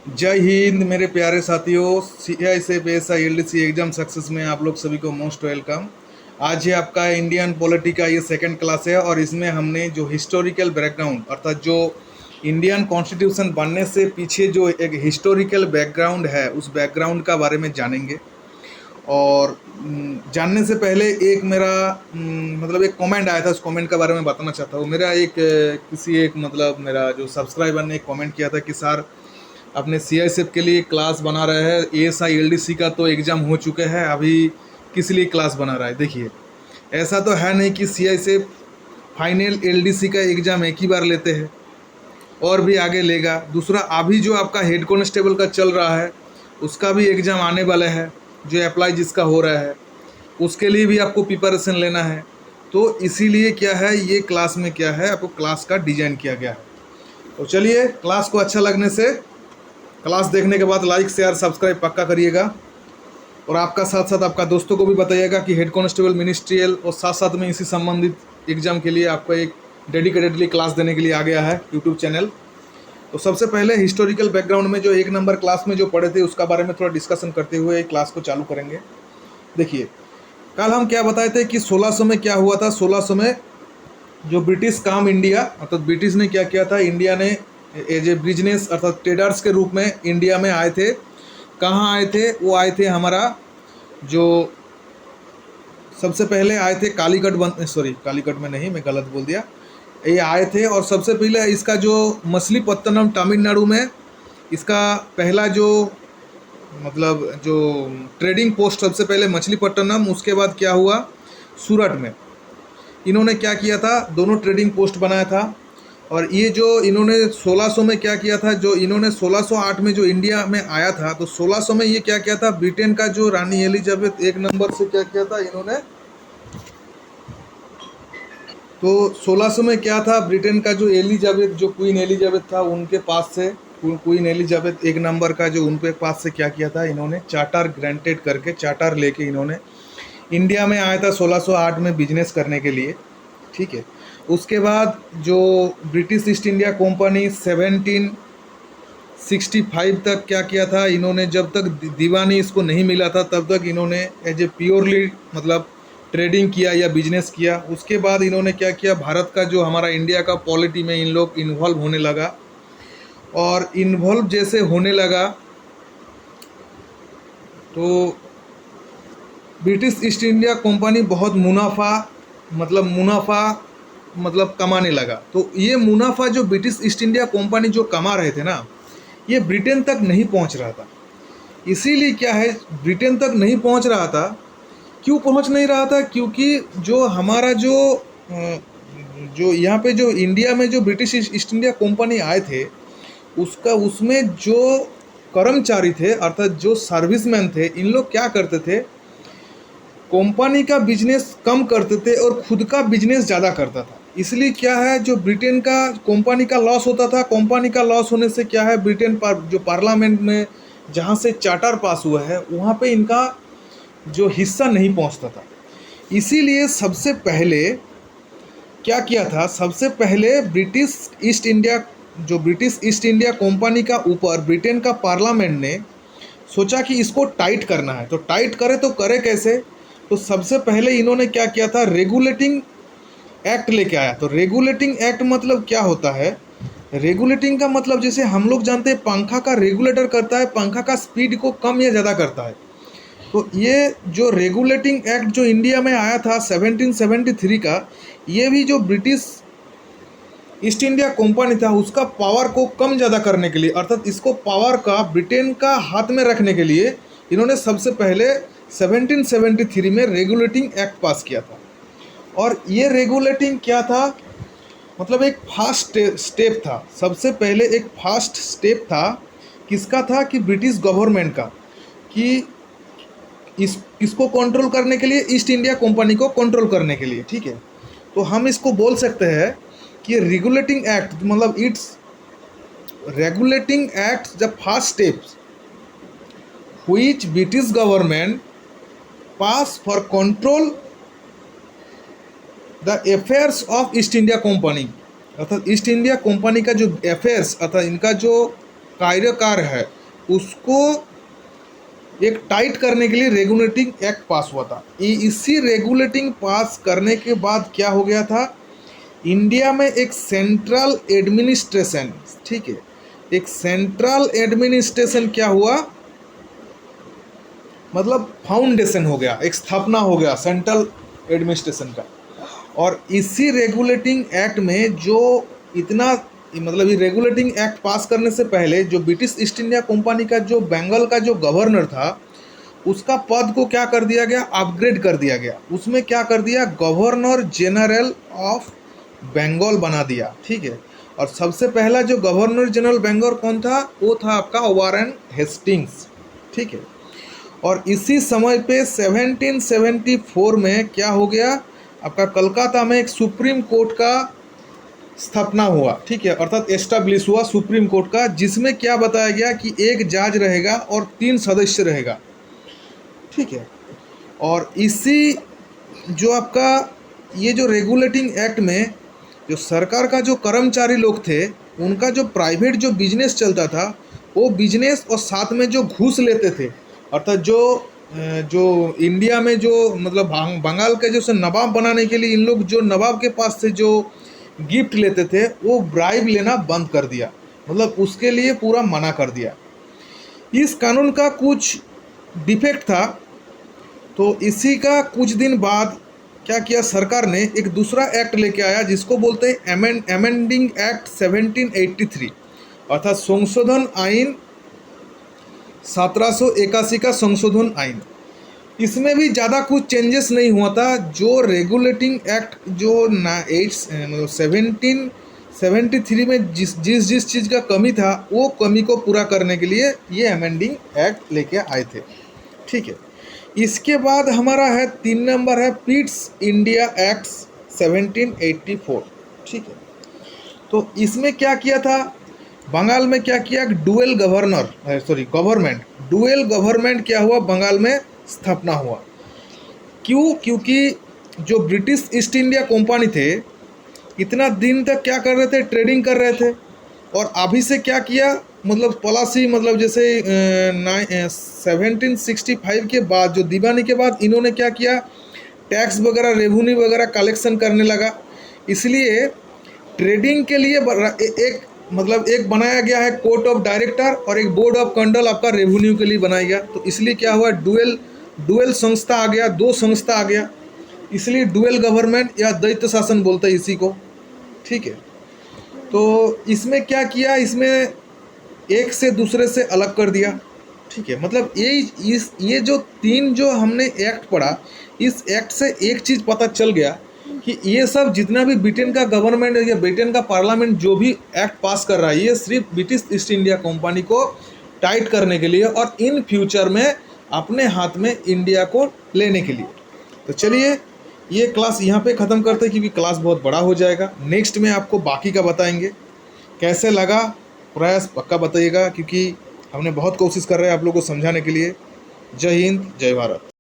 जय हिंद मेरे प्यारे साथियों। सीआई से पीएसआई एलडीसी एग्जाम सक्सेस में आप लोग सभी को मोस्ट वेलकम। आज ये आपका इंडियन पॉलिटी का ये सेकंड क्लास है और इसमें हमने जो हिस्टोरिकल बैकग्राउंड अर्थात जो इंडियन कॉन्स्टिट्यूशन बनने से पीछे जो एक हिस्टोरिकल बैकग्राउंड है उस बैकग्राउंड का बारे में जानेंगे। और जानने से पहले एक मेरा मतलब एक कमेंट आया था, उस कमेंट के बारे में बताना चाहता हूँ। मेरा एक किसी एक मतलब मेरा जो सब्सक्राइबर ने एक कमेंट किया था कि सर अपने सीआईएसएफ के लिए क्लास बना रहे हैं, एएसआई एलडीसी का तो एग्ज़ाम हो चुके हैं, अभी किस लिए क्लास बना रहा है। देखिए, ऐसा तो है नहीं कि सीआईएसएफ फाइनल एलडीसी का एग्ज़ाम एक ही बार लेते हैं, और भी आगे लेगा। दूसरा, अभी जो आपका हेड कांस्टेबल का चल रहा है उसका भी एग्ज़ाम आने वाला है, जो अप्लाई जिसका हो रहा है उसके लिए भी आपको प्रिपरेशन लेना है। तो इसीलिए क्या है, ये क्लास में क्या है, आपको क्लास का डिज़ाइन किया गया है। तो चलिए, क्लास को अच्छा लगने से क्लास देखने के बाद लाइक शेयर सब्सक्राइब पक्का करिएगा, और आपका साथ साथ आपका दोस्तों को भी बताइएगा कि हेड कांस्टेबल मिनिस्ट्रियल और साथ साथ में इसी संबंधित एग्जाम के लिए आपको एक डेडिकेटेडली क्लास देने के लिए आ गया है यूट्यूब चैनल। तो सबसे पहले हिस्टोरिकल बैकग्राउंड में जो 1 नंबर क्लास में जो पढ़े थे उसका बारे में थोड़ा डिस्कशन करते हुए क्लास को चालू करेंगे। देखिए, कल हम क्या बताए थे कि 1600 में क्या हुआ था। 1600 में जो ब्रिटिश काम इंडिया अर्थात ब्रिटिश ने क्या किया था, इंडिया ने एज ए बिजनेस अर्थात ट्रेडर्स के रूप में इंडिया में आए थे। कहाँ आए थे? वो आए थे हमारा जो सबसे पहले आए थे कालीकट कालीकट में नहीं, मैं गलत बोल दिया। ये आए थे और सबसे पहले इसका जो मछलीपट्टनम तमिलनाडु में इसका पहला जो मतलब जो ट्रेडिंग पोस्ट सबसे पहले मछलीपट्टनम, उसके बाद क्या हुआ सूरत में इन्होंने क्या किया था, दोनों ट्रेडिंग पोस्ट बनाया था। और ये जो इन्होंने 1600 में क्या किया था, जो इन्होंने 1608 में जो इंडिया में आया था, तो 1600 में ये क्या किया था, ब्रिटेन का जो रानी एलिजाबेथ 1 नंबर से क्या किया था इन्होंने। तो 1600 में क्या था, ब्रिटेन का जो एलिजाबेथ जो क्वीन एलिजाबेथ था उनके पास से क्वीन एलिजाबेथ 1 नंबर का जो उनके पास से क्या किया था, इन्होंने चार्टर ग्रांटेड करके चार्टर लेके इन्होंने इंडिया में आया था 1608 में बिजनेस करने के लिए। ठीक है। उसके बाद जो ब्रिटिश ईस्ट इंडिया कंपनी 1765 तक क्या किया था इन्होंने, जब तक दीवानी इसको नहीं मिला था तब तक इन्होंने एज ए प्योरली मतलब ट्रेडिंग किया या बिजनेस किया। उसके बाद इन्होंने क्या किया, भारत का जो हमारा इंडिया का पॉलिटी में इन लोग इन्वॉल्व होने लगा, और इन्वॉल्व जैसे होने लगा तो ब्रिटिश ईस्ट इंडिया कंपनी बहुत मुनाफा मतलब कमाने लगा। तो ये मुनाफा जो ब्रिटिश ईस्ट इंडिया कंपनी जो कमा रहे थे ना, ये ब्रिटेन तक नहीं पहुंच रहा था। इसीलिए क्या है, ब्रिटेन तक नहीं पहुंच रहा था। क्यों पहुंच नहीं रहा था? क्योंकि जो हमारा जो यहाँ पे जो इंडिया में जो ब्रिटिश ईस्ट इंडिया कंपनी आए थे उसमें जो कर्मचारी थे अर्थात जो सर्विसमैन थे, इन लोग क्या करते थे, कंपनी का बिजनेस कम करते थे और खुद का बिजनेस ज़्यादा करता था। इसलिए क्या है, जो ब्रिटेन का कंपनी का लॉस होता था, कंपनी का लॉस होने से क्या है, ब्रिटेन पर जो पार्लियामेंट में जहाँ से चार्टर पास हुआ है वहाँ पे इनका जो हिस्सा नहीं पहुँचता था। इसीलिए सबसे पहले क्या किया था, सबसे पहले ब्रिटिश ईस्ट इंडिया कंपनी का ऊपर ब्रिटेन का पार्लियामेंट ने सोचा कि इसको टाइट करना है। तो टाइट करे तो करे कैसे? तो सबसे पहले इन्होंने क्या किया था, रेगुलेटिंग एक्ट लेके आया। तो रेगुलेटिंग एक्ट मतलब क्या होता है, रेगुलेटिंग का मतलब जैसे हम लोग जानते हैं पंखा का रेगुलेटर करता है, पंखा का स्पीड को कम या ज़्यादा करता है। तो ये जो रेगुलेटिंग एक्ट जो इंडिया में आया था 1773 का, ये भी जो ब्रिटिश ईस्ट इंडिया कंपनी था उसका पावर को कम ज़्यादा करने के लिए अर्थात इसको पावर का ब्रिटेन का हाथ में रखने के लिए इन्होंने सबसे पहले 1773 में रेगुलेटिंग एक्ट पास किया था। और ये रेगुलेटिंग क्या था, मतलब एक फास्ट स्टेप था। सबसे पहले एक फास्ट स्टेप था, किसका था कि ब्रिटिश गवर्नमेंट का, कि इसको कंट्रोल करने के लिए, ईस्ट इंडिया कंपनी को कंट्रोल करने के लिए। ठीक है। तो हम इसको बोल सकते हैं कि रेगुलेटिंग एक्ट मतलब it's regulating act the first steps which British government pass for control the affairs of east India company. अर्थात ईस्ट इंडिया कंपनी का जो अफेयर्स अर्थात इनका जो कार्यकार है उसको एक टाइट करने के लिए रेगुलेटिंग एक्ट पास हुआ था। इसी रेगुलेटिंग पास करने के बाद क्या हो गया था, इंडिया में एक सेंट्रल एडमिनिस्ट्रेशन, ठीक है, एक सेंट्रल एडमिनिस्ट्रेशन क्या हुआ, मतलब फाउंडेशन हो गया, एक स्थापना हो गया सेंट्रल एडमिनिस्ट्रेशन का। और इसी रेगुलेटिंग एक्ट में जो इतना, मतलब ये रेगुलेटिंग एक्ट पास करने से पहले जो ब्रिटिश ईस्ट इंडिया कंपनी का जो बंगाल का जो गवर्नर था, उसका पद को क्या कर दिया गया, अपग्रेड कर दिया गया। उसमें क्या कर दिया, गवर्नर जनरल ऑफ बंगाल बना दिया, ठीक है। और सबसे पहला जो गवर्नर जनरल बंगाल कौन था, वो था आपका वारेन हेस्टिंग्स, ठीक है। और इसी समय पे 1774 में क्या हो गया, आपका कलकत्ता में एक सुप्रीम कोर्ट का स्थापना हुआ, ठीक है, अर्थात एस्टैब्लिश हुआ सुप्रीम कोर्ट का, जिसमें क्या बताया गया कि एक जज रहेगा और 3 सदस्य रहेगा, ठीक है। और इसी जो आपका ये जो रेगुलेटिंग एक्ट में जो सरकार का जो कर्मचारी लोग थे, उनका जो प्राइवेट जो बिजनेस चलता था, वो बिजनेस और साथ में जो घूस लेते थे, अर्थात जो इंडिया में जो मतलब बंगाल के जो नवाब बनाने के लिए इन लोग जो नवाब के पास से जो गिफ्ट लेते थे, वो ब्राइब लेना बंद कर दिया, मतलब उसके लिए पूरा मना कर दिया। इस कानून का कुछ डिफेक्ट था, तो इसी का कुछ दिन बाद क्या किया, सरकार ने एक दूसरा एक्ट लेके आया जिसको बोलते हैं अमेंडिंग एक्ट 1783, अर्थात संशोधन आइन 1781 का संशोधन आइन। इसमें भी ज़्यादा कुछ चेंजेस नहीं हुआ था। जो रेगुलेटिंग एक्ट जो 1773 में जिस चीज़ का कमी था, वो कमी को पूरा करने के लिए ये अमेंडिंग एक्ट लेके आए थे, ठीक है। इसके बाद हमारा है 3 नंबर है पिट्स इंडिया एक्ट 1784, ठीक है। तो इसमें क्या किया था, बंगाल में क्या किया, डुअल गवर्नमेंट क्या हुआ, बंगाल में स्थापना हुआ। क्यों, क्योंकि जो ब्रिटिश ईस्ट इंडिया कंपनी थे, इतना दिन तक क्या कर रहे थे, ट्रेडिंग कर रहे थे। और अभी से क्या किया, मतलब पॉलिसी, मतलब जैसे 1765 के बाद, जो दीवानी के बाद इन्होंने क्या किया, टैक्स वगैरह रेवेन्यू वगैरह कलेक्शन करने लगा। इसलिए ट्रेडिंग के लिए एक बनाया गया है कोर्ट ऑफ डायरेक्टर और एक बोर्ड ऑफ कंट्रोल आपका रेवेन्यू के लिए बनाया गया। तो इसलिए क्या हुआ, डुअल संस्था आ गया, 2 संस्था आ गया, इसलिए डुअल गवर्नमेंट या द्वैत शासन बोलते हैं इसी को, ठीक है। तो इसमें क्या किया, इसमें एक से दूसरे से अलग कर दिया, ठीक है। मतलब ये जो 3 जो हमने एक्ट पढ़ा, इस एक्ट से एक चीज़ पता चल गया कि ये सब जितना भी ब्रिटेन का गवर्नमेंट या ब्रिटेन का पार्लियामेंट जो भी एक्ट पास कर रहा है, ये सिर्फ ब्रिटिश ईस्ट इंडिया कंपनी को टाइट करने के लिए और इन फ्यूचर में अपने हाथ में इंडिया को लेने के लिए। तो चलिए ये क्लास यहाँ पे ख़त्म करते हैं, क्योंकि क्लास बहुत बड़ा हो जाएगा। नेक्स्ट में आपको बाकी का बताएंगे। कैसे लगा प्रयास पक्का बताइएगा, क्योंकि हमने बहुत कोशिश कर रहे हैं आप लोगों को समझाने के लिए। जय हिंद, जय भारत।